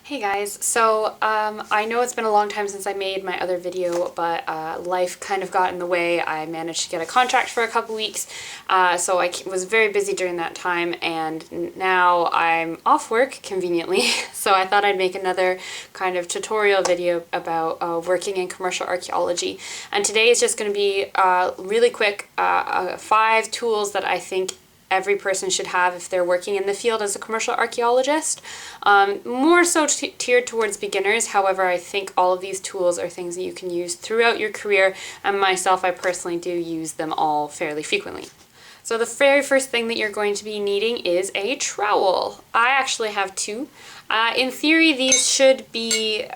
Hey guys, so I know it's been a long time since I made my other video, but life kind of got in the way. I managed to get a contract for a couple weeks, so I was very busy during that time, and now I'm off work conveniently, so I thought I'd make another kind of tutorial video about working in commercial archaeology. And today is just going to be really quick 5 tools that I think every person should have if they're working in the field as a commercial archaeologist. More so tiered towards beginners. However, I think all of these tools are things that you can use throughout your career, and myself, I personally do use them all fairly frequently. So the very first thing that you're going to be needing is a trowel. I actually have 2. In theory, these should be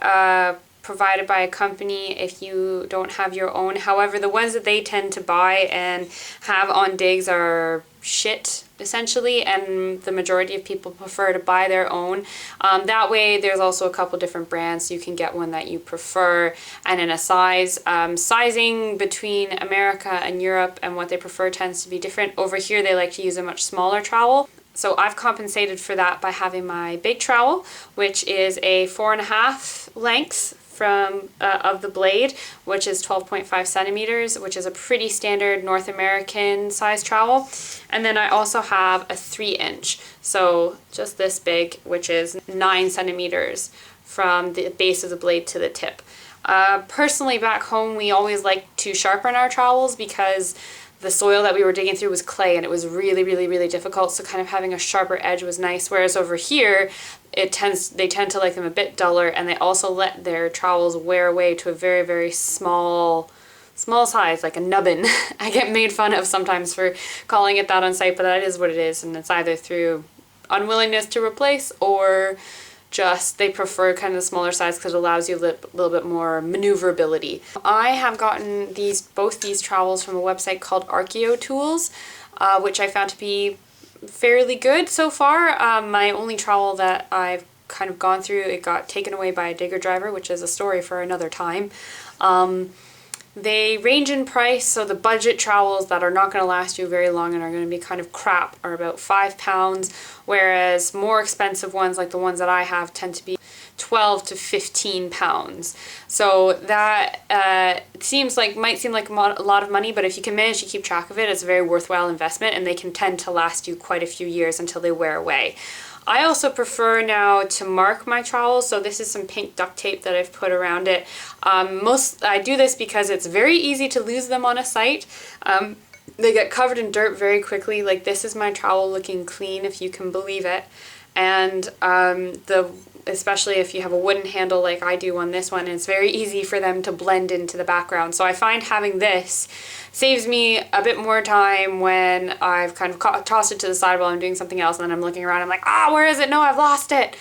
provided by a company if you don't have your own. However, the ones that they tend to buy and have on digs are shit, essentially, and the majority of people prefer to buy their own. That way, there's also a couple different brands, so you can get one that you prefer, and in a size. Sizing between America and Europe and what they prefer tends to be different. Over here, they like to use a much smaller trowel. So I've compensated for that by having my big trowel, which is a 4.5 lengths from of the blade, which is 12.5 centimeters, which is a pretty standard North American size trowel. And then I also have a 3-inch, so just this big, which is 9 centimeters from the base of the blade to the tip. Personally, back home, we always like to sharpen our trowels because the soil that we were digging through was clay, and it was really difficult, so kind of having a sharper edge was nice. Whereas over here, they tend to like them a bit duller, and they also let their trowels wear away to a very small size, like a nubbin. I get made fun of sometimes for calling it that on site, but that is what it is, and it's either through unwillingness to replace or just they prefer kind of the smaller size because it allows you a little bit more maneuverability. I have gotten both these trowels from a website called Archaeologists, which I found to be fairly good so far. My only trowel that I've kind of gone through, it got taken away by a digger driver, which is a story for another time. They range in price, so the budget trowels that are not going to last you very long and are going to be kind of crap are about £5, whereas more expensive ones, like the ones that I have, tend to be £12 to £15. So that might seem like a lot of money, but if you can manage to keep track of it, it's a very worthwhile investment, and they can tend to last you quite a few years until they wear away. I also prefer now to mark my trowels, so this is some pink duct tape that I've put around it. I do this because it's very easy to lose them on a site. They get covered in dirt very quickly. Like, this is my trowel looking clean, if you can believe it. And especially if you have a wooden handle like I do on this one, it's very easy for them to blend into the background. So I find having this saves me a bit more time when I've kind of tossed it to the side while I'm doing something else, and then I'm looking around, I'm like, where is it? No, I've lost it.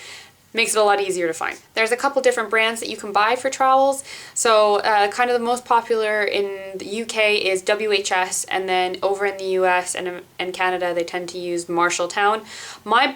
Makes it a lot easier to find. There's a couple different brands that you can buy for trowels. So kind of the most popular in the UK is WHS, and then over in the US and Canada they tend to use Marshalltown.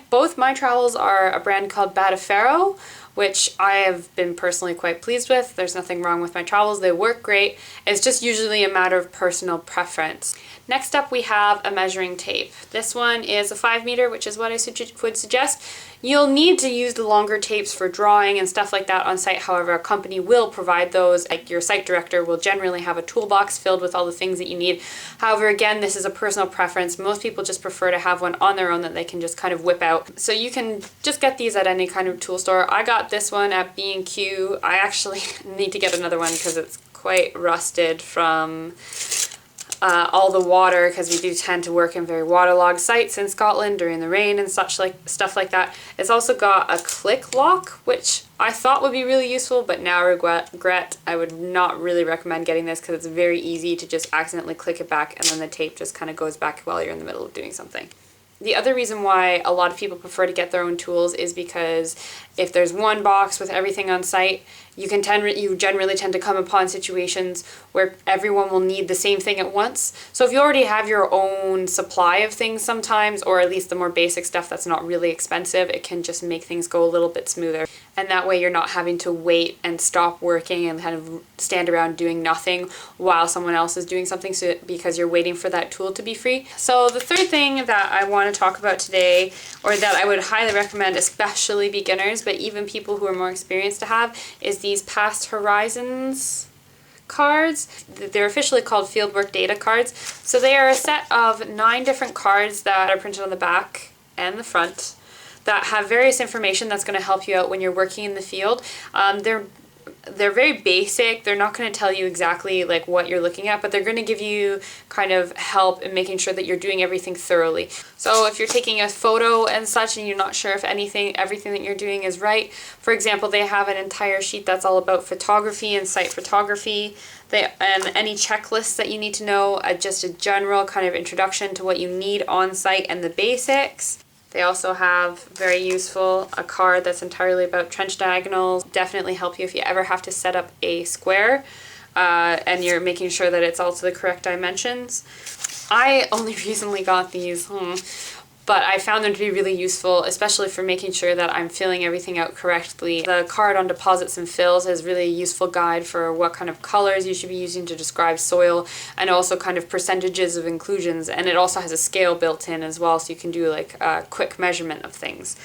Both my trowels are a brand called Batafero, which I have been personally quite pleased with. There's nothing wrong with my trowels, they work great. It's just usually a matter of personal preference. Next up, we have a measuring tape. This one is a 5 meter, which is what I would suggest. You'll need to use the longer tapes for drawing and stuff like that on site. However, a company will provide those. Like, your site director will generally have a toolbox filled with all the things that you need. However, again, this is a personal preference. Most people just prefer to have one on their own that they can just kind of whip out. So you can just get these at any kind of tool store. I got this one at B&Q. I actually need to get another one because it's quite rusted from all the water, because we do tend to work in very waterlogged sites in Scotland during the rain and stuff like that. It's also got a click lock, which I thought would be really useful, but now regret. I would not really recommend getting this because it's very easy to just accidentally click it back, and then the tape just kind of goes back while you're in the middle of doing something. The other reason why a lot of people prefer to get their own tools is because if there's one box with everything on site, you generally tend to come upon situations where everyone will need the same thing at once. So if you already have your own supply of things sometimes, or at least the more basic stuff that's not really expensive, it can just make things go a little bit smoother. And that way you're not having to wait and stop working and kind of stand around doing nothing while someone else is doing something, because you're waiting for that tool to be free. So the third thing that I want want to talk about today, or that I would highly recommend, especially beginners, but even people who are more experienced to have, is these Past Horizons cards. They're officially called fieldwork data cards. So they are a set of 9 different cards that are printed on the back and the front that have various information that's going to help you out when you're working in the field. They're very basic. They're not going to tell you exactly like what you're looking at, but they're going to give you kind of help in making sure that you're doing everything thoroughly. So if you're taking a photo and such and you're not sure if everything that you're doing is right, for example, they have an entire sheet that's all about photography and site photography. And any checklists that you need to know, just a general kind of introduction to what you need on site and the basics. They also have, very useful, a card that's entirely about trench diagonals. Definitely help you if you ever have to set up a square and you're making sure that it's also the correct dimensions. I only recently got these, but I found them to be really useful, especially for making sure that I'm filling everything out correctly. The card on deposits and fills is really a useful guide for what kind of colors you should be using to describe soil, and also kind of percentages of inclusions, and it also has a scale built in as well, so you can do like a quick measurement of things.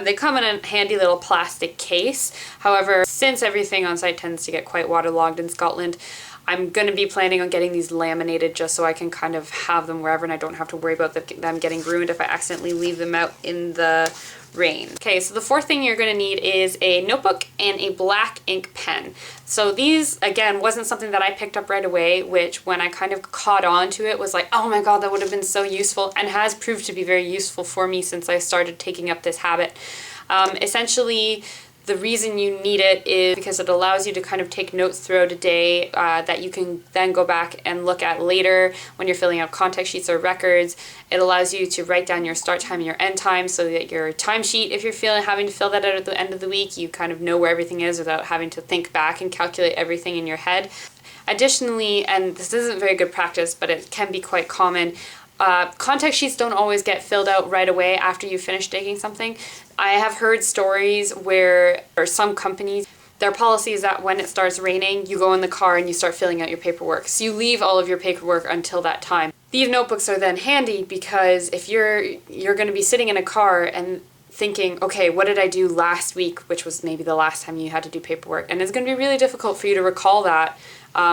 They come in a handy little plastic case. However, since everything on site tends to get quite waterlogged in Scotland, I'm going to be planning on getting these laminated just so I can kind of have them wherever and I don't have to worry about them getting ruined if I accidentally leave them out in the rain. Okay, so the fourth thing you're going to need is a notebook and a black ink pen. So these, again, wasn't something that I picked up right away, which when I kind of caught on to it was like, oh my god, that would have been so useful, and has proved to be very useful for me since I started taking up this habit. Essentially, the reason you need it is because it allows you to kind of take notes throughout a day that you can then go back and look at later when you're filling out contact sheets or records. It allows you to write down your start time and your end time so that your timesheet, if you're having to fill that out at the end of the week, you kind of know where everything is without having to think back and calculate everything in your head. Additionally, and this isn't very good practice, but it can be quite common, contact sheets don't always get filled out right away after you finish digging something. I have heard stories where, or some companies, their policy is that when it starts raining, you go in the car and you start filling out your paperwork. So you leave all of your paperwork until that time. These notebooks are then handy because if you're going to be sitting in a car and thinking, okay, what did I do last week, which was maybe the last time you had to do paperwork, and it's going to be really difficult for you to recall that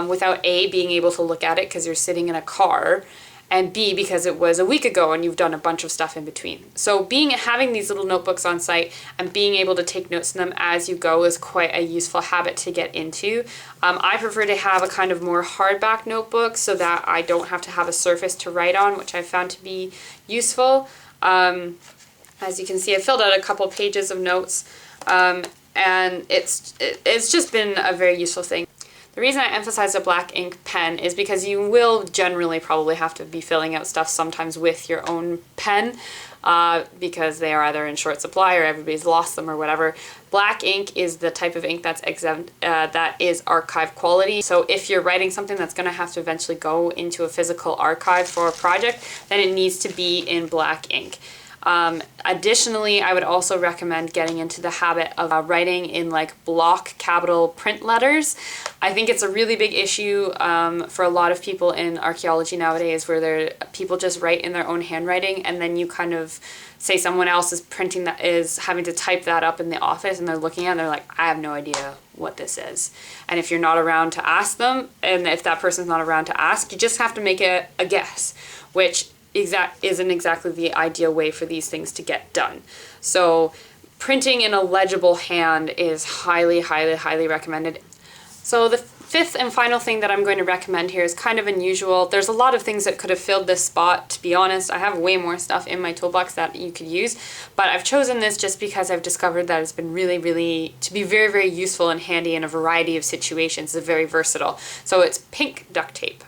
without A, being able to look at it because you're sitting in a car, and B, because it was a week ago and you've done a bunch of stuff in between. So having these little notebooks on site and being able to take notes in them as you go is quite a useful habit to get into. I prefer to have a kind of more hardback notebook so that I don't have to have a surface to write on, which I found to be useful. As you can see, I filled out a couple pages of notes, and it's just been a very useful thing. The reason I emphasize a black ink pen is because you will generally probably have to be filling out stuff sometimes with your own pen because they are either in short supply or everybody's lost them or whatever. Black ink is the type of ink that's exempt, that is archive quality. So if you're writing something that's going to have to eventually go into a physical archive for a project, then it needs to be in black ink. Additionally, I would also recommend getting into the habit of writing in like block capital print letters. I think it's a really big issue for a lot of people in archaeology nowadays where people just write in their own handwriting, and then you kind of say someone else is printing that, is having to type that up in the office, and they're looking at it and they're like, I have no idea what this is. And if you're not around to ask them, and if that person's not around to ask, you just have to make a guess, which isn't exactly the ideal way for these things to get done. So printing in a legible hand is highly, highly, highly recommended. So the fifth and final thing that I'm going to recommend here is kind of unusual. There's a lot of things that could have filled this spot, to be honest. I have way more stuff in my toolbox that you could use, but I've chosen this just because I've discovered that it's been really, really, to be very, very useful and handy in a variety of situations. It's very versatile. So it's pink duct tape.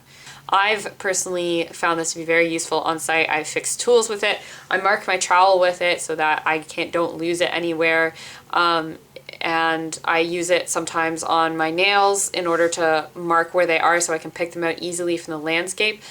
I've personally found this to be very useful on site. I've fixed tools with it. I mark my trowel with it so that I don't lose it anywhere. And I use it sometimes on my nails in order to mark where they are so I can pick them out easily from the landscape.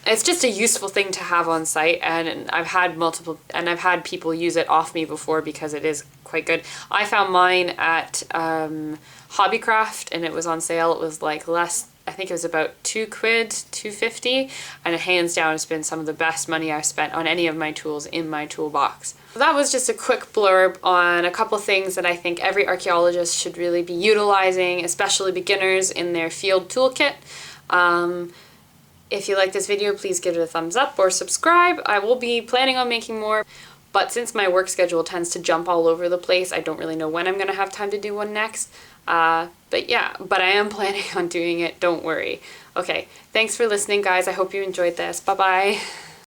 It's just a useful thing to have on site, and I've had people use it off me before because it is quite good. I found mine at Hobbycraft and it was on sale. It was like less I think it was about £2, £2.50, and hands down it's been some of the best money I've spent on any of my tools in my toolbox. So that was just a quick blurb on a couple things that I think every archaeologist should really be utilizing, especially beginners, in their field toolkit. If you like this video, please give it a thumbs up or subscribe. I will be planning on making more, but since my work schedule tends to jump all over the place, I don't really know when I'm going to have time to do one next. But I am planning on doing it, don't worry. Okay, thanks for listening, guys. I hope you enjoyed this. Bye-bye.